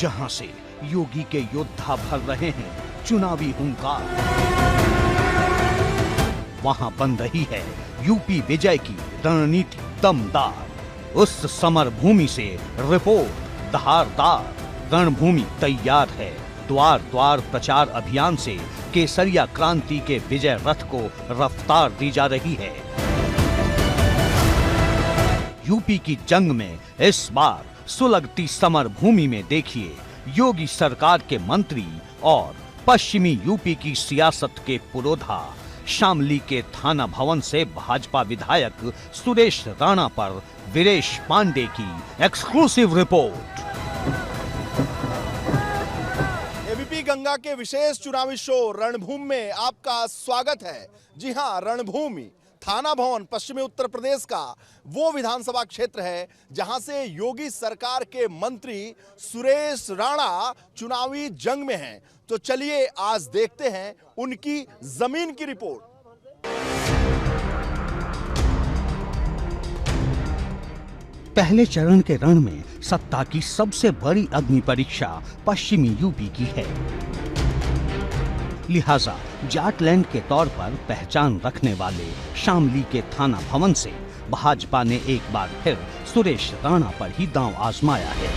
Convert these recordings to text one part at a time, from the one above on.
जहां से योगी के योद्धा भर रहे हैं चुनावी हुंकार, वहां बन रही है यूपी विजय की रणनीति दमदार। उस समर भूमि से रिपोर्ट धारदार। रणभूमि तैयार है। द्वार द्वार प्रचार अभियान से केसरिया क्रांति के विजय रथ को रफ्तार दी जा रही है। यूपी की जंग में इस बार सुलगती समर भूमि में देखिए योगी सरकार के मंत्री और पश्चिमी यूपी की सियासत के पुरोधा। शामली के थाना भवन से भाजपा विधायक सुरेश राणा पर वीरेश पांडे की एक्सक्लूसिव रिपोर्ट। एबीपी गंगा के विशेष चुनावी शो रणभूमि में आपका स्वागत है। जी हां, रणभूमि थाना भवन पश्चिमी उत्तर प्रदेश का वो विधानसभा क्षेत्र है जहां से योगी सरकार के मंत्री सुरेश राणा चुनावी जंग में हैं। तो चलिए आज देखते हैं उनकी जमीन की रिपोर्ट। पहले चरण के रण में सत्ता की सबसे बड़ी अग्नि परीक्षा पश्चिमी यूपी की है। लिहाजा जाटलैंड के तौर पर पहचान रखने वाले शामली के थाना भवन से भाजपा ने एक बार फिर सुरेश राणा पर ही दांव आजमाया है।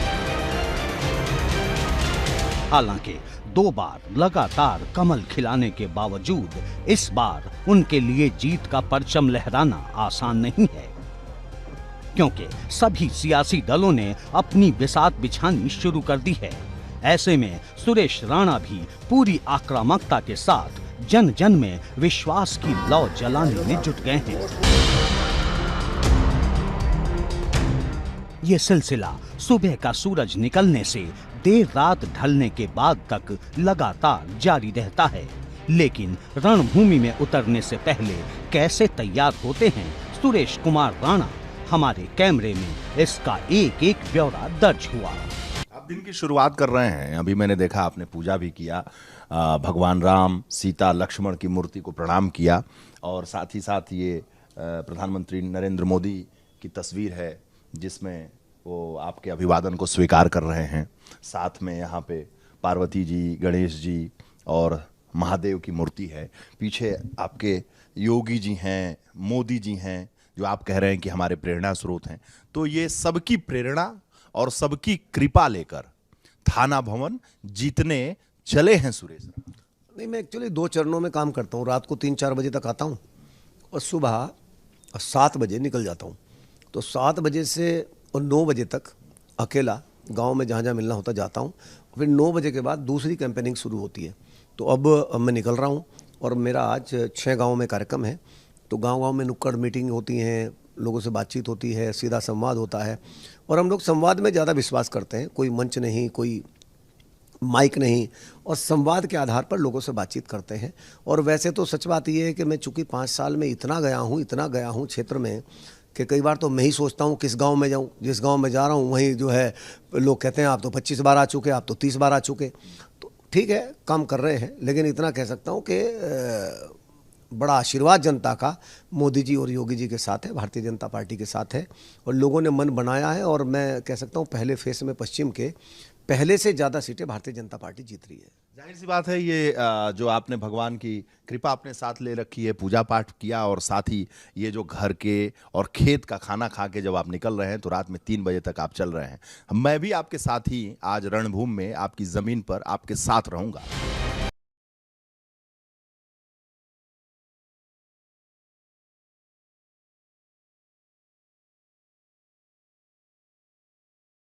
हालांकि 2 बार लगातार कमल खिलाने के बावजूद इस बार उनके लिए जीत का परचम लहराना आसान नहीं है, क्योंकि सभी सियासी दलों ने अपनी बिसात बिछानी शुरू कर दी है। ऐसे में सुरेश राणा भी पूरी आक्रामकता के साथ जन जन में विश्वास की लौ जलाने में जुट गए हैं। ये सिलसिला सुबह का सूरज निकलने से देर रात ढलने के बाद तक लगातार जारी रहता है। लेकिन रणभूमि में उतरने से पहले कैसे तैयार होते हैं सुरेश कुमार राणा, हमारे कैमरे में इसका एक एक ब्यौरा दर्ज हुआ। दिन की शुरुआत कर रहे हैं। अभी मैंने देखा आपने पूजा भी किया, भगवान राम सीता लक्ष्मण की मूर्ति को प्रणाम किया और साथ ही साथ ये प्रधानमंत्री नरेंद्र मोदी की तस्वीर है जिसमें वो आपके अभिवादन को स्वीकार कर रहे हैं। साथ में यहाँ पे पार्वती जी, गणेश जी और महादेव की मूर्ति है। पीछे आपके योगी जी हैं, मोदी जी हैं, जो आप कह रहे हैं कि हमारे प्रेरणा स्रोत हैं। तो ये सबकी प्रेरणा और सबकी कृपा लेकर थाना भवन जीतने चले हैं सुरेश। नहीं, मैं एक्चुअली 2 चरणों में काम करता हूँ। रात को 3-4 बजे तक आता हूँ और सुबह 7 बजे निकल जाता हूँ। तो 7 बजे से और 9 बजे तक अकेला गांव में जहाँ जहाँ मिलना होता जाता हूँ। फिर 9 बजे के बाद दूसरी कैंपेनिंग शुरू होती है। तो अब मैं निकल रहा हूँ और मेरा आज 6 गाँव में कार्यक्रम है। तो गाँव-गाँव में नुक्कड़ मीटिंग होती हैं, लोगों से बातचीत होती है, सीधा संवाद होता है। और हम लोग संवाद में ज़्यादा विश्वास करते हैं। कोई मंच नहीं, कोई माइक नहीं, और संवाद के आधार पर लोगों से बातचीत करते हैं। और वैसे तो सच बात ये है कि मैं चूँकि 5 साल में इतना गया हूँ क्षेत्र में कि कई बार तो मैं ही सोचता हूँ किस गांव में जाऊँ। जिस गांव में जा रहा हूँ वहीं जो है लोग कहते हैं आप तो 25 बार आ चुके, आप तो 30 बार आ चुके। तो ठीक है, काम कर रहे हैं, लेकिन इतना कह सकता हूँ कि बड़ा आशीर्वाद जनता का मोदी जी और योगी जी के साथ है, भारतीय जनता पार्टी के साथ है और लोगों ने मन बनाया है। और मैं कह सकता हूँ पहले फेस में पश्चिम के पहले से ज़्यादा सीटें भारतीय जनता पार्टी जीत रही है। जाहिर सी बात है, ये जो आपने भगवान की कृपा अपने साथ ले रखी है, पूजा पाठ किया और साथ ही ये जो घर के और खेत का खाना खा के जब आप निकल रहे हैं तो रात में 3 बजे तक आप चल रहे हैं। मैं भी आपके साथ ही आज रणभूमि में आपकी ज़मीन पर आपके साथ रहूँगा।